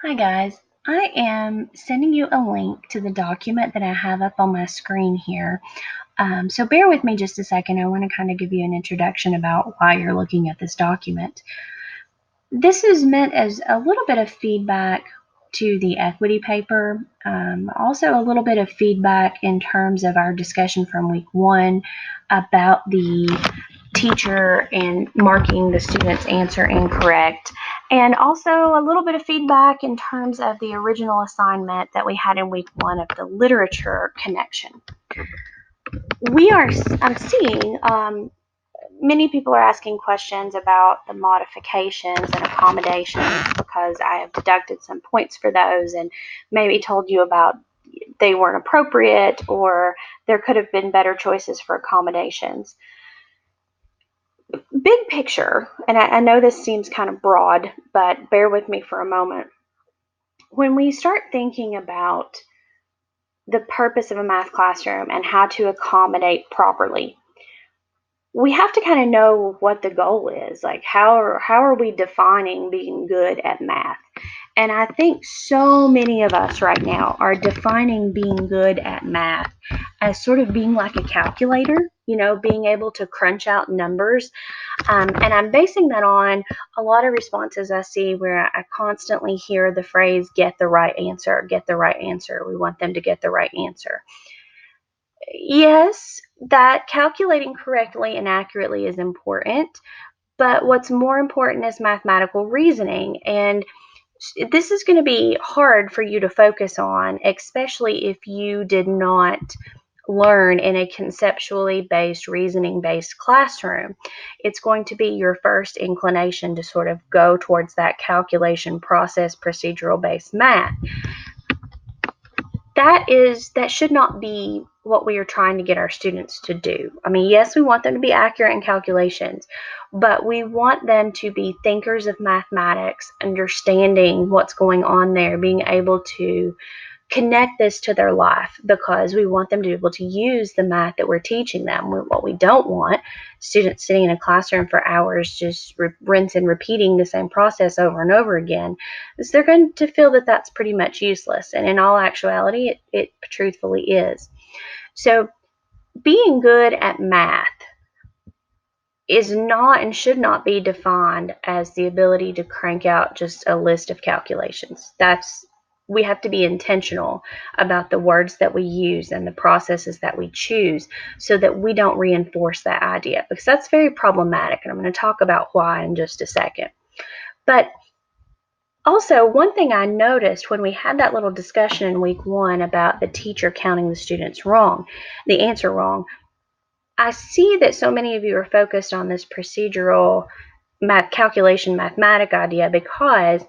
Hi guys, I am sending you a link to the document that I have up on my screen here. So bear with me just a second. I want to kind of give you an introduction about why you're looking at this document. This is meant as a little bit of feedback to the equity paper, also a little bit of feedback in terms of our discussion from week 1 about the teacher and marking the student's answer incorrect, and also a little bit of feedback in terms of the original assignment that we had in week 1 of the literature connection. I'm seeing many people are asking questions about the modifications and accommodations because I have deducted some points for those and maybe told you about they weren't appropriate or there could have been better choices for accommodations. Big picture, and I know this seems kind of broad, but bear with me for a moment. When we start thinking about the purpose of a math classroom and how to accommodate properly, we have to kind of know what the goal is. Like, how are we defining being good at math? And I think so many of us right now are defining being good at math as sort of being like a calculator, being able to crunch out numbers. And I'm basing that on a lot of responses I see where I constantly hear the phrase, get the right answer, get the right answer. We want them to get the right answer. Yes, that calculating correctly and accurately is important, but what's more important is mathematical reasoning. And this is going to be hard for you to focus on, especially if you did not learn in a conceptually based, reasoning based classroom. It's going to be your first inclination to sort of go towards that calculation process, procedural based math. That should not be what we are trying to get our students to do. I mean, yes, we want them to be accurate in calculations, but we want them to be thinkers of mathematics, understanding what's going on there, being able to connect this to their life, because we want them to be able to use the math that we're teaching them. What we don't want students sitting in a classroom for hours just rinse and repeating the same process over and over again, is they're going to feel that that's pretty much useless. And in all actuality, it truthfully is. So being good at math is not and should not be defined as the ability to crank out just a list of calculations. We have to be intentional about the words that we use and the processes that we choose so that we don't reinforce that idea, because that's very problematic, and I'm going to talk about why in just a second. But also, one thing I noticed when we had that little discussion in week 1 about the teacher counting the students wrong, the answer wrong, I see that so many of you are focused on this procedural calculation mathematic idea, because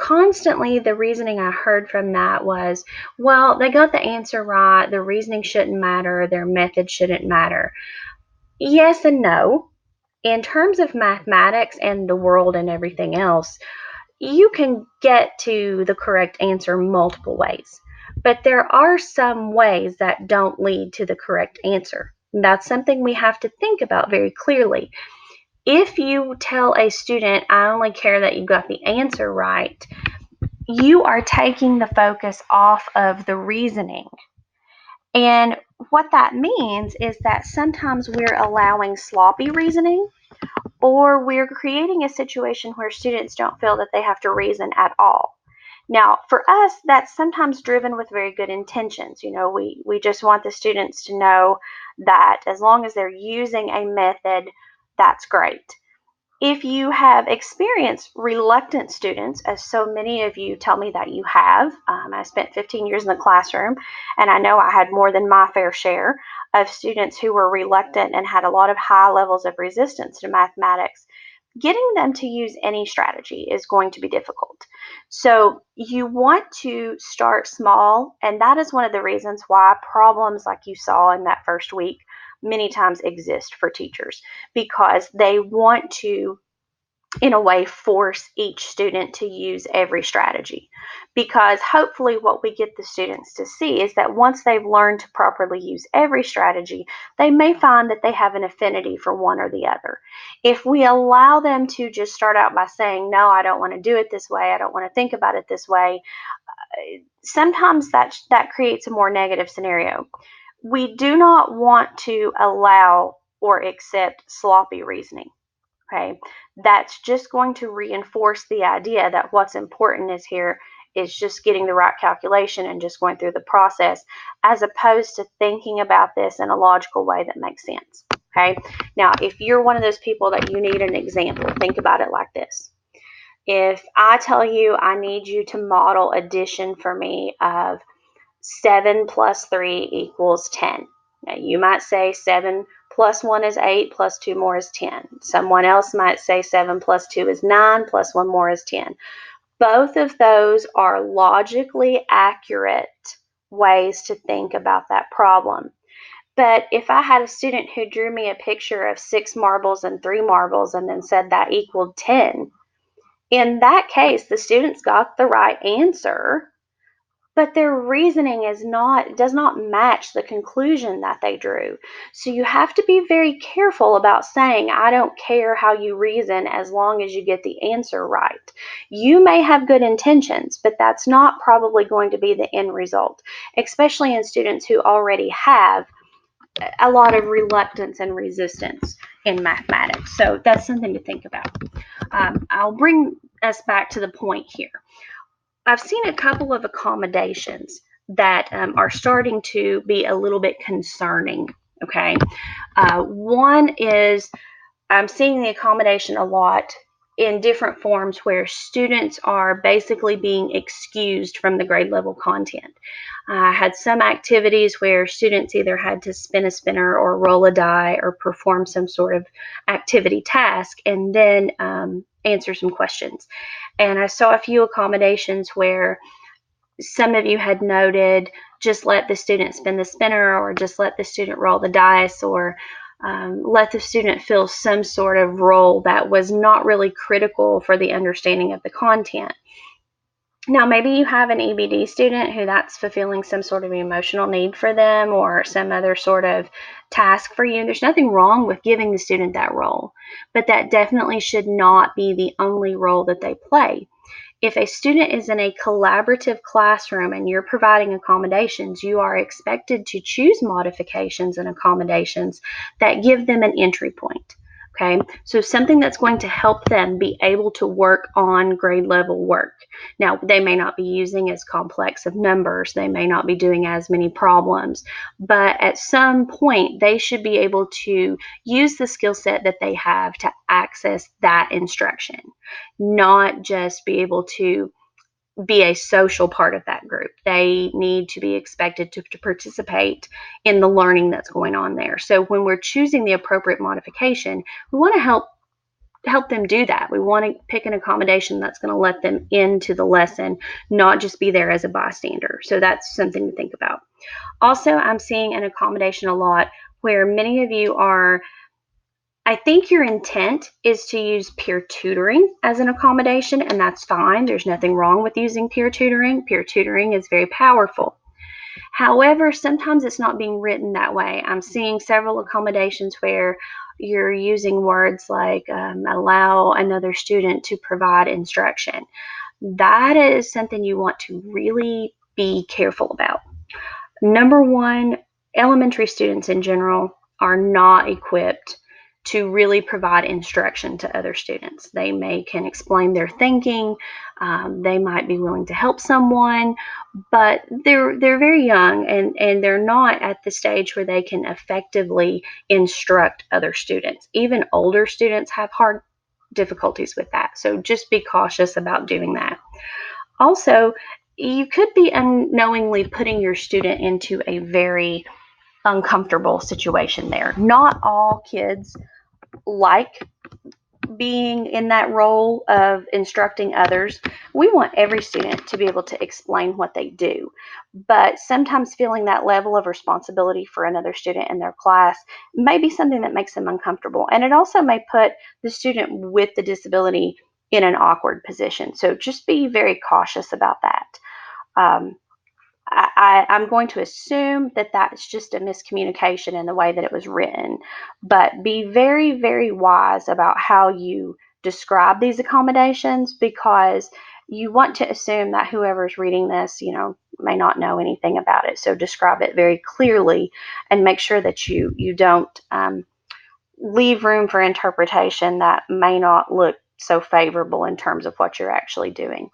constantly the reasoning I heard from that was, well, they got the answer right, the reasoning shouldn't matter, their method shouldn't matter. Yes and no. In terms of mathematics and the world and everything else, you can get to the correct answer multiple ways, but there are some ways that don't lead to the correct answer. That's something we have to think about very clearly. If you tell a student, I only care that you got the answer right, you are taking the focus off of the reasoning. And what that means is that sometimes we're allowing sloppy reasoning, or we're creating a situation where students don't feel that they have to reason at all. Now, for us, that's sometimes driven with very good intentions. We just want the students to know that as long as they're using a method, that's great. If you have experienced reluctant students, as so many of you tell me that you have, I spent 15 years in the classroom, and I know I had more than my fair share of students who were reluctant and had a lot of high levels of resistance to mathematics. Getting them to use any strategy is going to be difficult. So you want to start small, and that is one of the reasons why problems like you saw in that first week many times exist for teachers, because they want to in a way, force each student to use every strategy. Because hopefully, what we get the students to see is that once they've learned to properly use every strategy, they may find that they have an affinity for one or the other. If we allow them to just start out by saying, no, I don't want to do it this way, I don't want to think about it this way, sometimes that creates a more negative scenario. We do not want to allow or accept sloppy reasoning. Okay, that's just going to reinforce the idea that what's important is just getting the right calculation and just going through the process, as opposed to thinking about this in a logical way that makes sense. Okay, now if you're one of those people that you need an example, think about it like this. If I tell you I need you to model addition for me of 7 plus 3 equals 10. Now, you might say 7 plus 1 is 8, plus 2 more is 10. Someone else might say 7 plus 2 is 9, plus 1 more is 10. Both of those are logically accurate ways to think about that problem. But if I had a student who drew me a picture of 6 marbles and 3 marbles and then said that equaled 10, in that case, the students got the right answer, but their reasoning does not match the conclusion that they drew. So you have to be very careful about saying, I don't care how you reason as long as you get the answer right. You may have good intentions, but that's not probably going to be the end result, especially in students who already have a lot of reluctance and resistance in mathematics. So that's something to think about. I'll bring us back to the point here. I've seen a couple of accommodations that are starting to be a little bit concerning. Okay. One is I'm seeing the accommodation a lot in different forms where students are basically being excused from the grade level content. I had some activities where students either had to spin a spinner or roll a die or perform some sort of activity task and then answer some questions. And I saw a few accommodations where some of you had noted just let the student spin the spinner or just let the student roll the dice or let the student fill some sort of role that was not really critical for the understanding of the content. Now, maybe you have an EBD student who that's fulfilling some sort of emotional need for them or some other sort of task for you. There's nothing wrong with giving the student that role, but that definitely should not be the only role that they play. If a student is in a collaborative classroom and you're providing accommodations, you are expected to choose modifications and accommodations that give them an entry point. Okay, so something that's going to help them be able to work on grade level work. Now, they may not be using as complex of numbers, they may not be doing as many problems, but at some point they should be able to use the skill set that they have to access that instruction, not just be able to be a social part of that group. They need to be expected to participate in the learning that's going on there. So when we're choosing the appropriate modification, we want to help them do that. We want to pick an accommodation that's going to let them into the lesson, not just be there as a bystander. So that's something to think about. Also, I'm seeing an accommodation a lot where many of you are, I think your intent is to use peer tutoring as an accommodation, and that's fine. There's nothing wrong with using peer tutoring. Peer tutoring is very powerful. However, sometimes it's not being written that way. I'm seeing several accommodations where you're using words like allow another student to provide instruction. That is something you want to really be careful about. Number one, elementary students in general are not equipped to really provide instruction to other students. They can explain their thinking, they might be willing to help someone, but they're very young and they're not at the stage where they can effectively instruct other students. Even older students have hard difficulties with that, so just be cautious about doing that. Also, you could be unknowingly putting your student into a very uncomfortable situation there. Not all kids like being in that role of instructing others, we want every student to be able to explain what they do. But sometimes feeling that level of responsibility for another student in their class may be something that makes them uncomfortable. And it also may put the student with the disability in an awkward position. So just be very cautious about that. Um, I'm going to assume that that's just a miscommunication in the way that it was written, but be very, very wise about how you describe these accommodations, because you want to assume that whoever's reading this, may not know anything about it. So describe it very clearly and make sure that you don't leave room for interpretation that may not look so favorable in terms of what you're actually doing.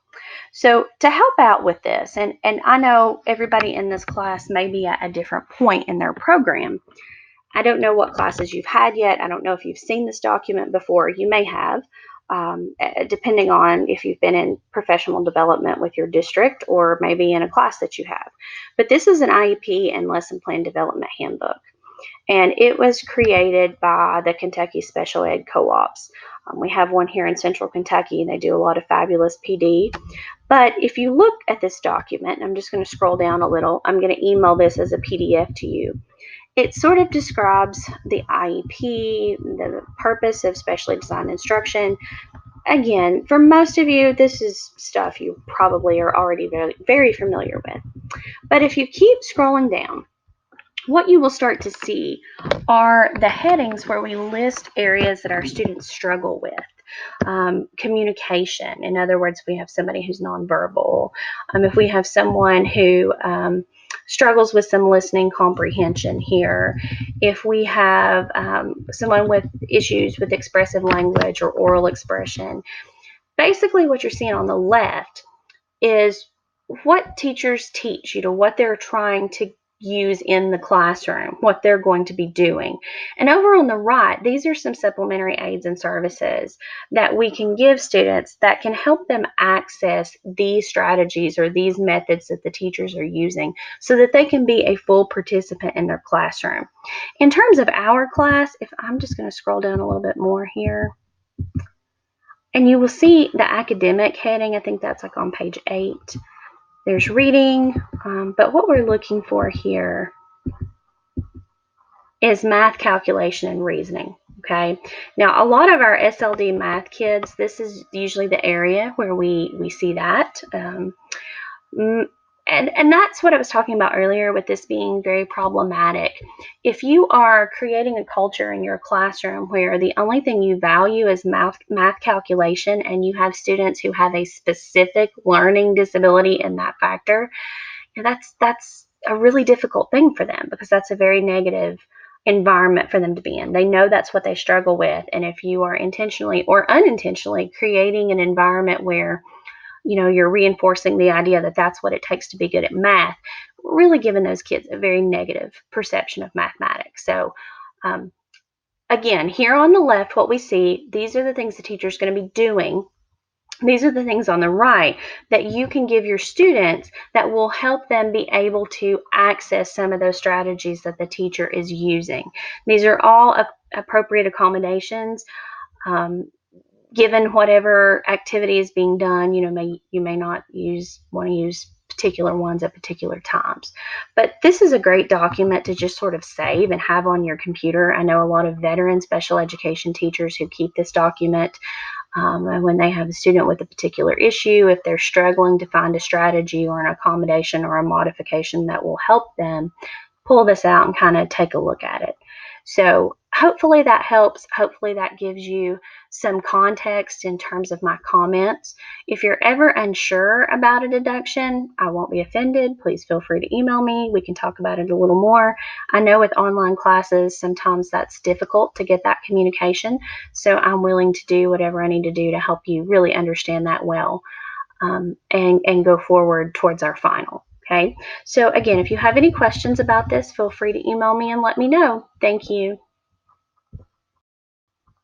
So to help out with this, and I know everybody in this class may be at a different point in their program. I don't know what classes you've had yet. I don't know if you've seen this document before. You may have, depending on if you've been in professional development with your district or maybe in a class that you have. But this is an IEP and lesson plan development handbook, and it was created by the Kentucky Special Ed Co-ops. We have one here in Central Kentucky, and they do a lot of fabulous PD. But if you look at this document, I'm just going to scroll down a little. I'm going to email this as a PDF to you. It sort of describes the IEP, the purpose of specially designed instruction. Again, for most of you, this is stuff you probably are already very, very familiar with. But if you keep scrolling down, what you will start to see are the headings where we list areas that our students struggle with. Communication. In other words, we have somebody who's nonverbal. If we have someone who struggles with some listening comprehension here, if we have someone with issues with expressive language or oral expression, basically what you're seeing on the left is what teachers teach, what they're trying to use in the classroom, what they're going to be doing. And over on the right, these are some supplementary aids and services that we can give students that can help them access these strategies or these methods that the teachers are using so that they can be a full participant in their classroom. In terms of our class, if I'm just going to scroll down a little bit more here, and you will see the academic heading. I think that's like on page 8. There's reading, but what we're looking for here is math, calculation, and reasoning. Okay. Now, a lot of our SLD math kids, this is usually the area where we see that. And that's what I was talking about earlier with this being very problematic. If you are creating a culture in your classroom where the only thing you value is math calculation, and you have students who have a specific learning disability in that factor, that's a really difficult thing for them, because that's a very negative environment for them to be in. They know that's what they struggle with. And if you are intentionally or unintentionally creating an environment where you're reinforcing the idea that that's what it takes to be good at math, really giving those kids a very negative perception of mathematics. So again, here on the left, what we see, these are the things the teacher is going to be doing. These are the things on the right that you can give your students that will help them be able to access some of those strategies that the teacher is using. These are all appropriate accommodations. Given whatever activity is being done, you may not want to use particular ones at particular times. But this is a great document to just sort of save and have on your computer. I know a lot of veteran special education teachers who keep this document. And when they have a student with a particular issue, if they're struggling to find a strategy or an accommodation or a modification that will help them, pull this out and kind of take a look at it. So hopefully that helps. Hopefully that gives you some context in terms of my comments. If you're ever unsure about a deduction, I won't be offended. Please feel free to email me. We can talk about it a little more. I know with online classes, sometimes that's difficult to get that communication. So I'm willing to do whatever I need to do to help you really understand that well, and go forward towards our final. Okay, so again, if you have any questions about this, feel free to email me and let me know. Thank you.